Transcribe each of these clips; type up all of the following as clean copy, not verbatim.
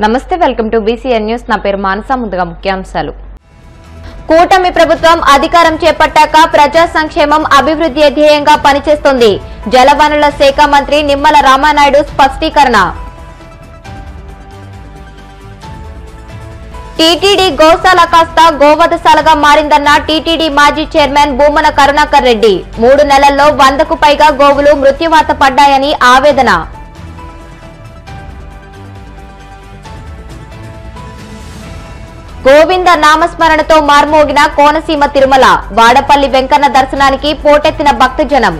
నమస్తే, welcome to BCN news. నా పేరు మానస. ముందుగా ముఖ్యాంశాలు. కూటమి ప్రభుత్వం అధికారం చేపట్టాక ప్రజా సంక్షేమం అభివృద్ధి ధ్యేయంగా పనిచేస్తుంది. జలవనరుల శాఖ మంత్రి నిమ్మల రామానాయుడు స్పష్టీకరణ. టీటీడీ గోశాల కాస్త గోవధశాలగా మారిందన్న టీటీడీ మాజీ చైర్మన్ భూమన కరుణాకర్ రెడ్డి. 3 నెలల్లో 100కు పైగా గోవులు మృత్యువాత పడ్డాయని ఆవేదన. గోవింద నామస్మరణతో మార్మోగిన కోనసీమ తిరుమల. వాడపల్లి వెంకన్న దర్శనానికి పోటెత్తిన భక్తజనం.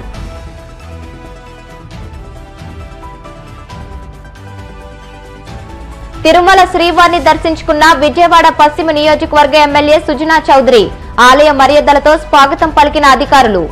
తిరుమల శ్రీవారిని దర్శించుకున్న విజయవాడ పశ్చిమ నియోజకవర్గ ఎమ్మెల్యే సుజనా చౌదరి. ఆలయ మర్యాదలతో స్వాగతం పలికిన అధికారులు.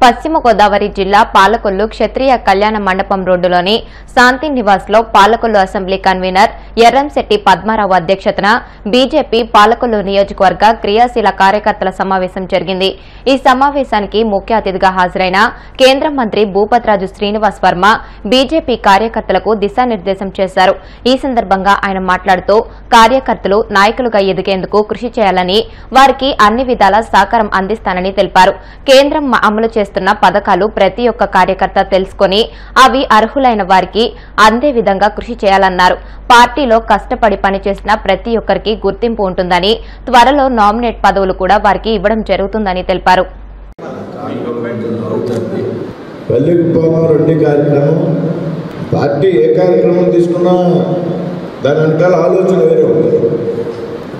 పశ్చిమ గోదావరి జిల్లా పాలకొల్లు క్షత్రియ కళ్యాణ మండపం రోడ్డులోని శాంతి నివాస్ లో పాలకొల్లు అసెంబ్లీ కన్వీనర్ ఎర్రంశెట్టి పద్మారావు అధ్యక్షతన బీజేపీ పాలకొల్లు నియోజకవర్గ క్రియాశీల కార్యకర్తల సమావేశం జరిగింది. ఈ సమావేశానికి ముఖ్య అతిథిగా హాజరైన కేంద్ర మంత్రి భూపతిరాజు శ్రీనివాస్ వర్మ బీజేపీ కార్యకర్తలకు దిశానిర్దేశం చేశారు. ఈ సందర్భంగా ఆయన మాట్లాడుతూ కార్యకర్తలు నాయకులుగా ఎదిగేందుకు కృషి చేయాలని, వారికి అన్ని విధాల సహకారం అందిస్తానని తెలిపారు. కేంద్రం అమలు చేస్తున్న పథకాలు ప్రతి ఒక్క కార్యకర్త తెలుసుకుని అవి అర్హులైన వారికి అందే విధంగా కృషి చేయాలన్నారు. పార్టీలో కష్టపడి పనిచేసిన ప్రతి ఒక్కరికి గుర్తింపు ఉంటుందని, త్వరలో నామినేట్ పదవులు కూడా వారికి ఇవ్వడం జరుగుతుందని తెలిపారు. పార్టీ ఏ కార్యక్రమం తీసుకున్నా దాని వెనకాల ఆలోచన వేరే ఉంటుంది.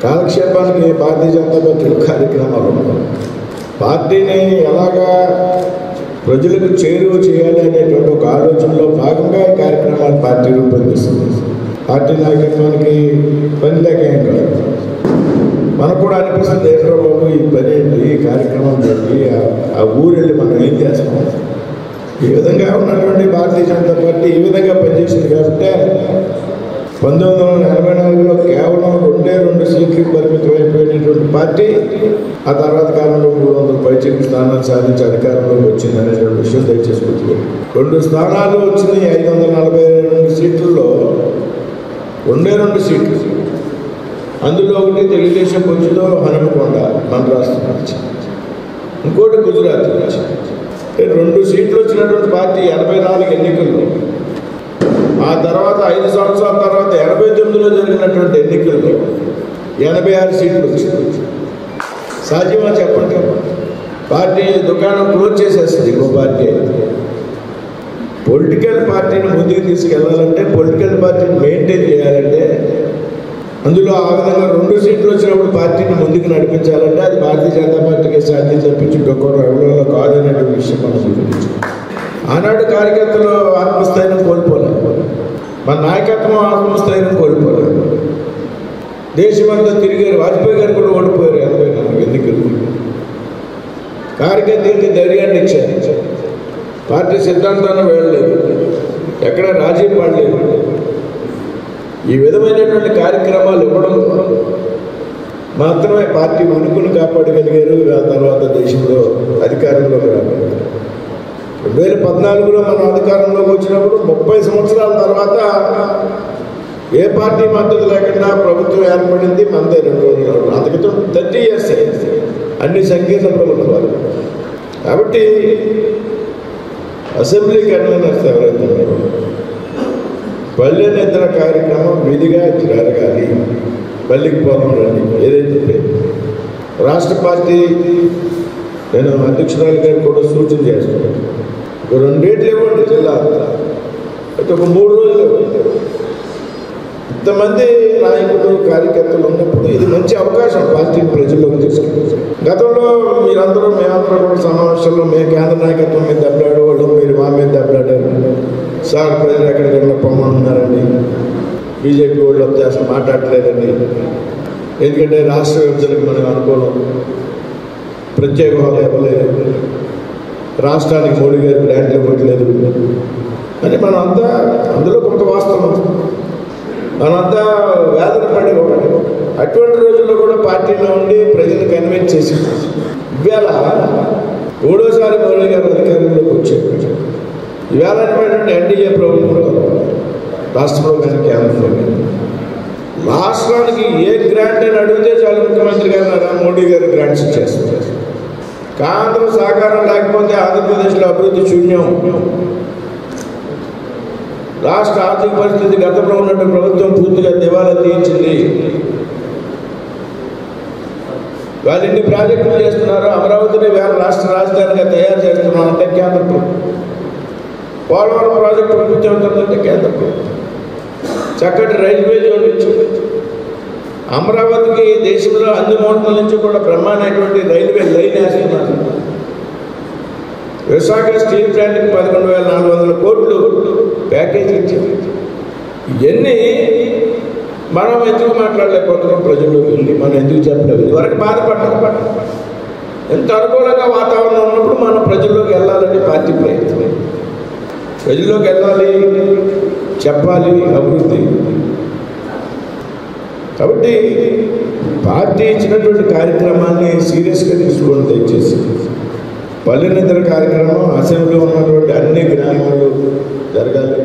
కాలక్షేపానికి భారతీయ జనతా పార్టీ కార్యక్రమాలు ఉంటాయి. పార్టీని ఎలాగా ప్రజలకు చేరువ చేయాలి అనేటువంటి ఒక ఆలోచనలో భాగంగా ఈ కార్యక్రమాలు పార్టీ రూపొందిస్తుంది. పార్టీ నాయకత్వానికి పని లేక ఏం కాదు. మనకు కూడా అనిపిస్తుంది, ఏంటో బాబు ఈ పని ఏంటి, ఈ కార్యక్రమం ఏంటి, ఆ ఊరు వెళ్ళి మనం ఏం చేస్తాం. ఈ విధంగా ఉన్నటువంటి భారతీయ జనతా పార్టీ ఈ విధంగా పనిచేసింది కాబట్టి 1984లో కేవలం 2 సీట్లకు పరిమితమైపోయినటువంటి పార్టీ ఆ తర్వాత కాలంలో 300 పైచిలకు స్థానాలు సాధించి అధికారంలోకి వచ్చిందనేటువంటి విషయం దయచేసి గుర్తుపెట్టుకోండి. 2 స్థానాలు వచ్చినాయి. 542 సీట్లలో 2 సీట్లు. అందులో ఒకటి తెలుగుదేశం కొంచెంలో హనుమకొండ మన రాష్ట్రం నుంచి, ఇంకోటి గుజరాత్ నుంచి. 2 సీట్లు వచ్చినటువంటి పార్టీ 84 ఎన్నికల్లో, ఆ తర్వాత 5 సంవత్సరాల తర్వాత 89లో జరిగినటువంటి ఎన్నికల్లో 86 సీట్లు వచ్చింది. సాధ్యమా చెప్పండి? పార్టీ దుకాణం క్లోజ్ చేసేస్తుంది ఇంకో పార్టీ. పొలిటికల్ పార్టీని ముందుకు తీసుకెళ్లాలంటే, పొలిటికల్ పార్టీని మెయింటైన్ చేయాలంటే, అందులో ఆ విధంగా 2 సీట్లు వచ్చినప్పుడు పార్టీని ముందుకు నడిపించాలంటే అది భారతీయ జనతా పార్టీకి సాధ్యం తప్పించి ఇంకొక రంగంలో కాదనేటువంటి విషయం మనం గుర్తించాలి. ఆనాడు కార్యకర్తలు ఆత్మస్థైర్యం కోల్పోలేదు, మన నాయకత్వం ఆత్మస్థైర్యం కోల్పోలేదు. దేశమంతా తిరిగారు. వాజ్పేయి గారు కూడా ఓడిపోయారు 84 ఎన్నికలు. కార్యకర్తలకి ధైర్యాన్ని ఇచ్చారు. పార్టీ సిద్ధాంతాన్ని వెళ్ళలేదు, ఎక్కడ రాజీ పడలేదు. ఈ విధమైనటువంటి కార్యక్రమాలు ఇవ్వడం మాత్రమే పార్టీ ఉనికిని కాపాడగలిగారు. ఆ తర్వాత దేశంలో అధికారంలోకి రాగలిగారు. 2014లో మనం అధికారంలోకి వచ్చినప్పుడు 30 సంవత్సరాల తర్వాత ఏ పార్టీ మద్దతు లేకుండా ప్రభుత్వం ఏర్పడింది మనదే 2000. అంతకితో 30 years అన్ని సంకీర్ణ ప్రభుత్వాలు. కాబట్టి అసెంబ్లీ కన్వీనర్స్ ఎవరైతే ఉన్నారో పల్లె నిద్ర కార్యక్రమం విధిగా జరగాలి. పల్లెకి పోదాం రండి. ఏదైతే రాష్ట్ర పార్టీ నేను అధ్యక్షురాలు గారికి కూడా సూచన చేస్తున్నాను. 2 డేట్లు ఇవ్వండి జిల్లా, అయితే ఒక 3 రోజులు. ఇంతమంది నాయకులు కార్యకర్తలు ఉన్నప్పుడు ఇది మంచి అవకాశం పార్టీని ప్రజల్లోకి తీసుకెళ్ళి. గతంలో మీరందరూ మేమందరూ కూడా సమావేశంలో మేము కేంద్ర నాయకత్వం మీద దెబ్బలాడేవాళ్ళు, మీరు మా మీద దెబ్బలాడారు. సార్ ప్రజలు ఎక్కడికైనా పొమ్మన్నారండి, బీజేపీ వాళ్ళు వస్తే అసలు మాట్లాడలేదండి, ఎందుకంటే రాష్ట్ర విభజనకు మనం అనుకోవడం, ప్రత్యేక హోదా ఇవ్వలేదు, రాష్ట్రానికి మోడీ గారి గ్రాంట్లు ఇవ్వట్లేదు అని మనంతా, అందులో కొంత వాస్తవం, మనంతా వేదన పడేవాడు. అటువంటి రోజుల్లో కూడా పార్టీలో ఉండి ప్రజలను కన్విన్స్ చేసి ఇవాళ 3వసారి మోడీ గారు అధికారంలోకి వచ్చారు. ఇవాళ ఎన్డీఏ ప్రభుత్వం రాష్ట్రంలో కానీ కేంద్రంలో కానీ. రాష్ట్రానికి ఏ గ్రాంట్ అని అడిగితే చాలు ముఖ్యమంత్రి గారు మోడీ గారు గ్రాంట్స్ ఇచ్చేస్తారు. కేంద్రం సహకారం లేకపోతే ఆంధ్రప్రదేశ్లో అభివృద్ధి శూన్యం. రాష్ట్ర ఆర్థిక పరిస్థితి గతంలో ఉన్నటువంటి ప్రభుత్వం పూర్తిగా దివాలా తీయించింది. వాళ్ళు ఎన్ని ప్రాజెక్టులు చేస్తున్నారో అమరావతిని వేరే రాష్ట్ర రాజధానిగా తయారు చేస్తున్నామంటే కేంద్ర ప్రభుత్వం. పోలవరం ప్రాజెక్టు పూర్తి అవుతుందంటే కేంద్ర ప్రభుత్వం. చక్కటి రైల్వే జోన్ ఇచ్చింది. అమరావతికి దేశంలో అన్ని మూటల నుంచి కూడా బ్రహ్మాండమైనటువంటి రైల్వే లైన్ వేస్తున్నారు. విశాఖ స్టీల్ ప్లాంట్కి 11,400 కోట్లు ప్యాకేజీ ఇచ్చింది. ఇవన్నీ మనం ఎందుకు మాట్లాడలేకపోతున్నాం? ప్రజల్లోకి వెళ్ళి మనం ఎందుకు చెప్పలేదు? ఇదివరకు బాధపడ్డాం. ఎంత అనుకూలంగా వాతావరణం ఉన్నప్పుడు మనం ప్రజల్లోకి వెళ్ళాలని పార్టీ ప్రయత్నం. ప్రజల్లోకి వెళ్ళాలి, చెప్పాలి అభివృద్ధి. కాబట్టి పార్టీ ఇచ్చినటువంటి కార్యక్రమాన్ని సీరియస్గా తీసుకోవడం దయచేసి. పల్లె నిద్ర కార్యక్రమం అసెంబ్లీలో ఉన్నటువంటి అన్ని గ్రామాల్లో జరగాలి.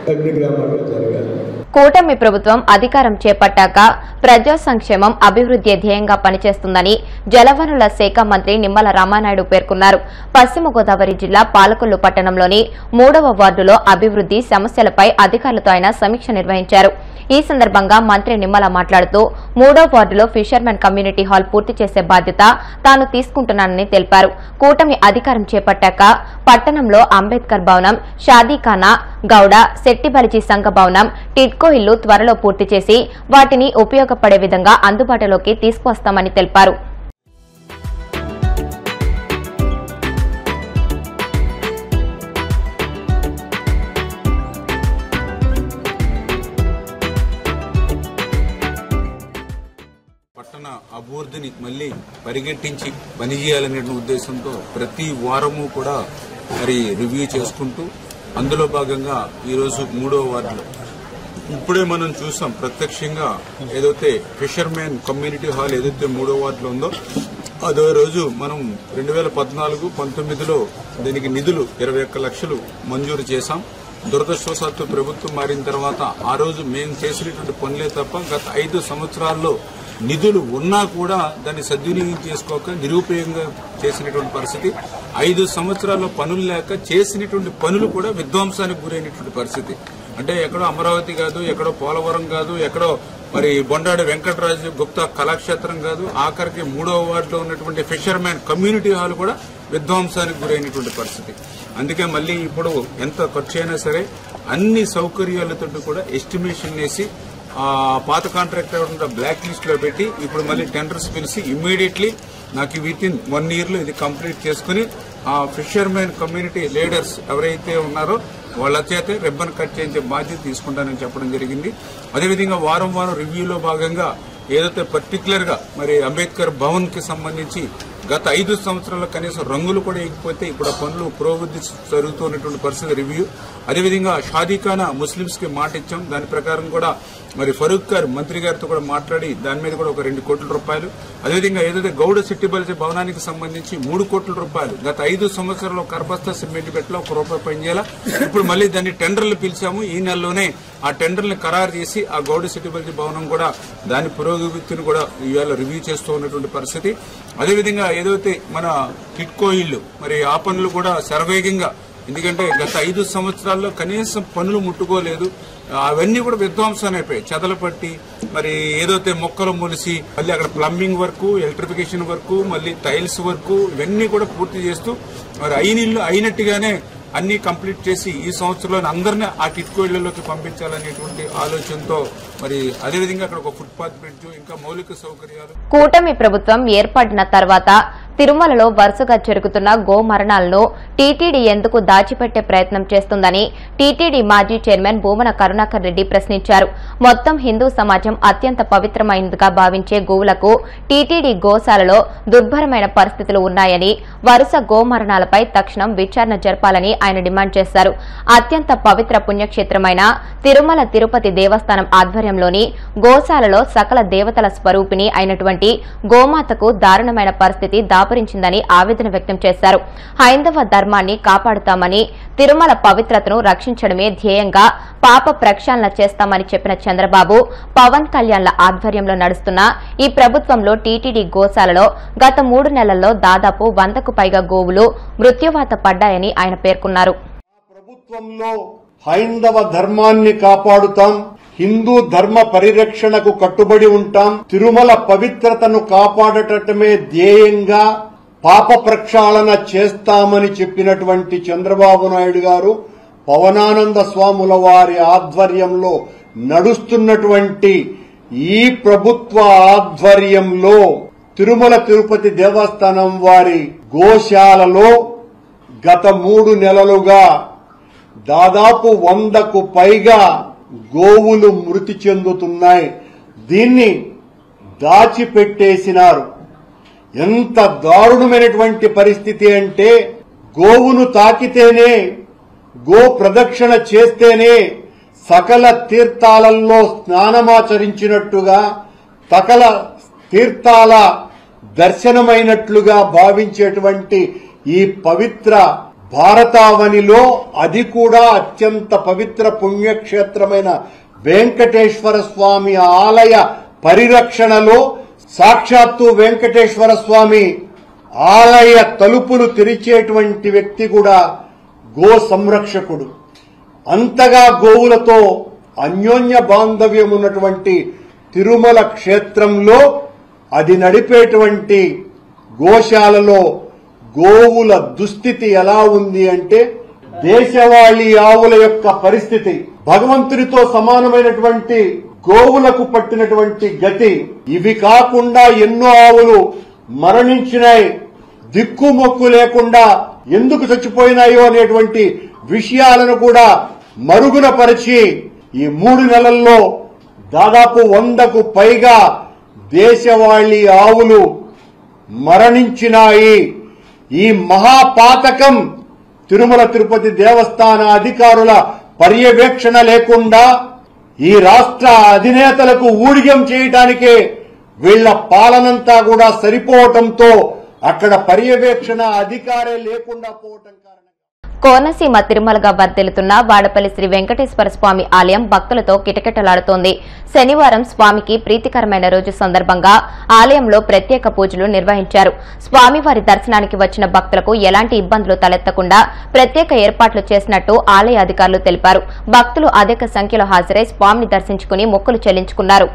అన్ని గ్రామాల్లో జరగాలి. కూటమి ప్రభుత్వం అధికారం చేపట్టాక ప్రజా సంక్షేమం అభివృద్ధి ధ్యేయంగా పనిచేస్తుందని జలవనరుల శాఖ మంత్రి నిమ్మల రామానాయుడు పేర్కొన్నారు. పశ్చిమ గోదావరి జిల్లా పాలకొల్లు పట్టణంలోని 3వ వార్డులో అభివృద్ధి సమస్యలపై అధికారులతో ఆయన సమీక్ష నిర్వహించారు. ఈ సందర్భంగా మంత్రి నిమ్మల మాట్లాడుతూ 3వ వార్డులో ఫిషర్మెన్ కమ్యూనిటీ హాల్ పూర్తి చేసే బాధ్యత తాను తీసుకుంటున్నానని తెలిపారు. కూటమి అధికారం చేపట్టాక పట్టణంలో అంబేద్కర్ భవనం, షాదీఖానా, గౌడ, శెట్టిబలిజీ సంఘ భవనం, టిడ్కో ఇల్లు త్వరలో పూర్తి చేసి వాటిని ఉపయోగపడే విధంగా అందుబాటులోకి తీసుకువస్తామని తెలిపారు. పట్టణ అభివృద్ధిని మళ్లీ పరిగెట్టించి పనిచేయాలనే ఉద్దేశంతో ప్రతి వారము కూడా మరి రివ్యూ చేసుకుంటూ అందులో భాగంగా ఈరోజు 3వ వార్డులో ఇప్పుడే మనం చూసాం ప్రత్యక్షంగా ఏదైతే ఫిషర్మెన్ కమ్యూనిటీ హాల్ ఏదైతే 3వ వార్డులో ఉందో అదో రోజు మనం 2014-19లో దీనికి నిధులు 21 లక్షలు మంజూరు చేశాం. దురదృష్టవశాత్తు ప్రభుత్వం మారిన తర్వాత ఆ రోజు మేము చేసినటువంటి పనులే తప్ప గత 5 సంవత్సరాల్లో నిధులు ఉన్నా కూడా దాన్ని సద్వినియోగం చేసుకోక నిరుపయోగంగా చేసినటువంటి పరిస్థితి. 5 సంవత్సరాల్లో పనులు లేక చేసినటువంటి పనులు కూడా విధ్వంసానికి గురైనటువంటి పరిస్థితి. అంటే ఎక్కడో అమరావతి కాదు, ఎక్కడో పోలవరం కాదు, ఎక్కడో మరి బొండాడి వెంకటరాజు గుప్తా కళాక్షేత్రం కాదు, ఆఖరికి 3వ వార్డులో ఉన్నటువంటి ఫిషర్మెన్ కమ్యూనిటీ హాల్ కూడా విధ్వంసానికి గురైనటువంటి పరిస్థితి. అందుకే మళ్లీ ఇప్పుడు ఎంత ఖర్చు అయినా సరే అన్ని సౌకర్యాలతో కూడా ఎస్టిమేషన్ వేసి పాత కాంట్రాక్టర్ బ్లాక్ లిస్ట్ లో పెట్టి ఇప్పుడు మళ్ళీ టెండర్స్ పిలిచి ఇమ్మీడియట్లీ నాకు వితిన్ 1 year లో ఇది కంప్లీట్ చేసుకుని ఆ ఫిషర్మెన్ కమ్యూనిటీ లీడర్స్ ఎవరైతే ఉన్నారో వాళ్ళ చేతే రిబ్బన్ కట్ చేయించే బాధ్యత తీసుకుంటానని చెప్పడం జరిగింది. అదేవిధంగా వారం రివ్యూలో భాగంగా ఏదైతే పర్టికులర్ గా మరి అంబేద్కర్ భవన్ కి సంబంధించి గత 5 సంవత్సరాల్లో కనీసం రంగులు కూడా ఎక్కిపోతే ఇప్పుడు ఆ పనులు పురోగతి జరుగుతున్నటువంటి పరిస్థితి రివ్యూ. అదేవిధంగా షాదీఖానా ముస్లింస్ కి మాట ఇచ్చాం. దాని ప్రకారం కూడా మరి ఫరూక్ గారు మంత్రి గారితో కూడా మాట్లాడి దాని మీద కూడా ఒక 2 కోట్ల రూపాయలు. అదేవిధంగా ఏదైతే గౌడ శెట్టిబలిజీ భవనానికి సంబంధించి 3 కోట్ల రూపాయలు గత 5 సంవత్సరాల్లో కర్బస్తా సిమెంట్ పెట్లో ₹1 పనిచేయాలా. ఇప్పుడు మళ్ళీ దాన్ని టెండర్లు పిలిచాము. ఈ నెలలోనే ఆ టెండర్లను ఖరారు చేసి ఆ గౌడ శెట్టిబలిజీ భవనం కూడా దాని పురోగతిని కూడా ఇవాళ రివ్యూ చేస్తూ ఉన్నటువంటి పరిస్థితి. అదేవిధంగా ఏదైతే మన టిడ్కో ఇల్లు మరి ఆ పనులు కూడా శరవేగంగా, ఎందుకంటే గత 5 సంవత్సరాల్లో కనీసం పనులు ముట్టుకోలేదు. అవన్నీ కూడా విధ్వంసం అయిపోయాయి. చెదలు పట్టి మరి ఏదైతే మొక్కలు మొలిసి మళ్ళీ అక్కడ ప్లంబింగ్ వర్క్, ఎలక్ట్రిఫికేషన్ వర్క్, మళ్ళీ టైల్స్ వర్క్ ఇవన్నీ కూడా పూర్తి చేస్తూ మరి అయినట్టుగానే అన్ని కంప్లీట్ చేసి ఈ సంవత్సరంలో అందరినీ ఆ టిడ్కో ఇళ్లలోకి పంపించాలనేటువంటి ఆలోచనతో మరి అదేవిధంగా అక్కడ ఒక ఫుట్పాత్ బ్రిడ్జ్ ఇంకా మౌలిక సౌకర్యాలు. కూటమి ప్రభుత్వం ఏర్పడిన తర్వాత తిరుమలలో వరుసగా జరుగుతున్న గో మరణాలను టీటీడీ ఎందుకు దాచిపెట్టే ప్రయత్నం చేస్తుందని టీటీడీ మాజీ చైర్మన్ భూమన కరుణాకర్ రెడ్డి ప్రశ్నించారు. మొత్తం హిందూ సమాజం అత్యంత పవిత్రమైనదిగా భావించే గోవులకు టీటీడీ గోశాలలో దుర్భరమైన పరిస్థితులు ఉన్నాయని, వరుస గో మరణాలపై తక్షణం విచారణ జరపాలని ఆయన డిమాండ్ చేశారు. అత్యంత పవిత్ర పుణ్యక్షేత్రమైన తిరుమల తిరుపతి దేవస్థానం ఆధ్వర్యంలోని గోశాలలో సకల దేవతల స్వరూపిణి అయినటువంటి గోమాతకు దారుణమైన పరిస్థితి దాపురించిందని ఆవేదన వ్యక్తం చేశారు. హైందవ ధర్మాన్ని కాపాడుతామని, తిరుమల పవిత్రతను రక్షించడమే ధ్యేయంగా పాప ప్రక్షాళన చేస్తామని చెప్పిన చంద్రబాబు, పవన్ కళ్యాణ్ల ఆధ్వర్యంలో నడుస్తున్న ఈ ప్రభుత్వంలో టీటీడీ గోశాలలో గత 3 నెలల్లో దాదాపు 100కు పైగా గోవులు మృత్యువాత పడ్డాయని ఆయన పేర్కొన్నారు. ప్రభుత్వంలో హైందవ ధర్మాన్ని కాపాడుతాం, హిందూ ధర్మ పరిరక్షణకు కట్టుబడి ఉంటాం, తిరుమల పవిత్రతను కాపాడటమే ధ్యేయంగా పాప ప్రక్షాళన చేస్తామని చెప్పినటువంటి చంద్రబాబు నాయుడు గారు పవనానంద స్వాముల వారి ఆధ్వర్యంలో నడుస్తున్నటువంటి ఈ ప్రభుత్వ ఆధ్వర్యంలో తిరుమల తిరుపతి దేవస్థానం వారి గోశాలలో గత 3 నెలలుగా దాదాపు 100కు పైగా గోవులు మృతి చెందుతున్నాయి. దీన్ని దాచిపెట్టేసినారు. ఎంత దారుణమైనటువంటి పరిస్థితి అంటే, గోవును తాకితేనే, గో ప్రదక్షిణ చేస్తేనే సకల తీర్థాలలో స్నానమాచరించినట్టుగా, సకల తీర్థాల దర్శనమైనట్లుగా భావించేటువంటి ఈ పవిత్ర భారతావనిలో, అది కూడా అత్యంత పవిత్ర పుణ్యక్షేత్రమైన వెంకటేశ్వర స్వామి ఆలయ పరిరక్షణలో సాక్షాత్తు వెంకటేశ్వర స్వామి ఆలయ తలుపులు తెరిచేటువంటి వ్యక్తి కూడా గో సంరక్షకుడు. అంతగా గోవులతో అన్యోన్య బాంధవ్యం ఉన్నటువంటి తిరుమల క్షేత్రంలో అది నడిపేటువంటి గోశాలలో గోవుల దుస్థితి ఎలా ఉంది అంటే, దేశవాళీ ఆవుల యొక్క పరిస్థితి, భగవంతునితో సమానమైనటువంటి గోవులకు పట్టినటువంటి గతి. ఇవి కాకుండా ఎన్నో ఆవులు మరణించినాయి. దిక్కుమొక్కు లేకుండా ఎందుకు చచ్చిపోయినాయో అనేటువంటి విషయాలను కూడా మరుగున పరిచి ఈ 3 నెలల్లో దాదాపు 100కు పైగా దేశవాళీ ఆవులు మరణించినాయి. ఈ మహాపాతకం తిరుమల తిరుపతి దేవస్థాన అధికారుల పర్యవేక్షణ లేకుండా, ఈ రాష్ట్ర అధినేతలకు ఊడిగం చేయడానికే వీళ్ల పాలనంతా కూడా సరిపోవటంతో అక్కడ పర్యవేక్షణ అధికారే లేకుండా పోవటం కారణంగా కోనసీమ తిరుమలగా వర్ధిల్లుతున్న వాడపల్లి శ్రీ వెంకటేశ్వర స్వామి ఆలయం భక్తులతో కిటకిటలాడుతోంది. శనివారం స్వామికి ప్రీతికరమైన రోజు సందర్భంగా ఆలయంలో ప్రత్యేక పూజలు నిర్వహించారు. స్వామివారి దర్శనానికి వచ్చిన భక్తులకు ఎలాంటి ఇబ్బందులు తలెత్తకుండా ప్రత్యేక ఏర్పాట్లు చేసినట్టు ఆలయ అధికారులు తెలిపారు. భక్తులు అధిక సంఖ్యలో హాజరై స్వామిని దర్శించుకుని మొక్కులు చెల్లించుకున్నారు.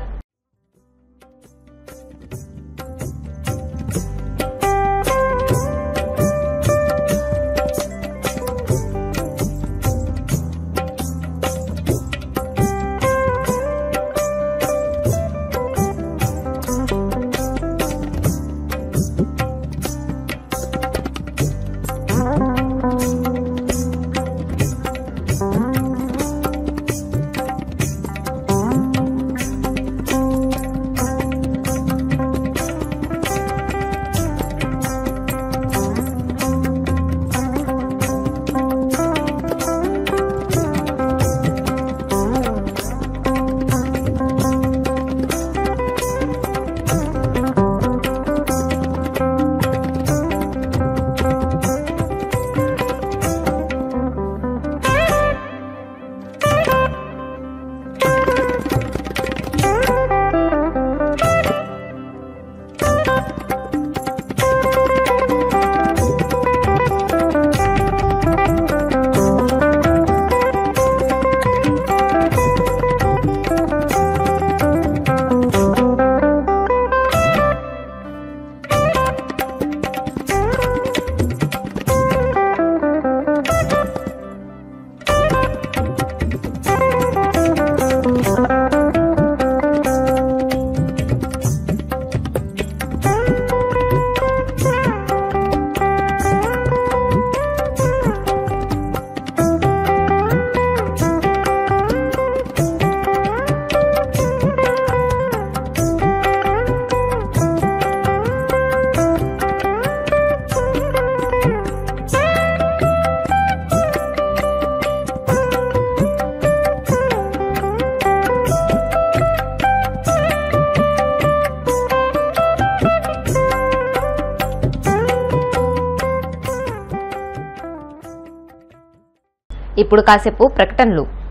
ఇప్పుడు కాసేపు ప్రకటనలు.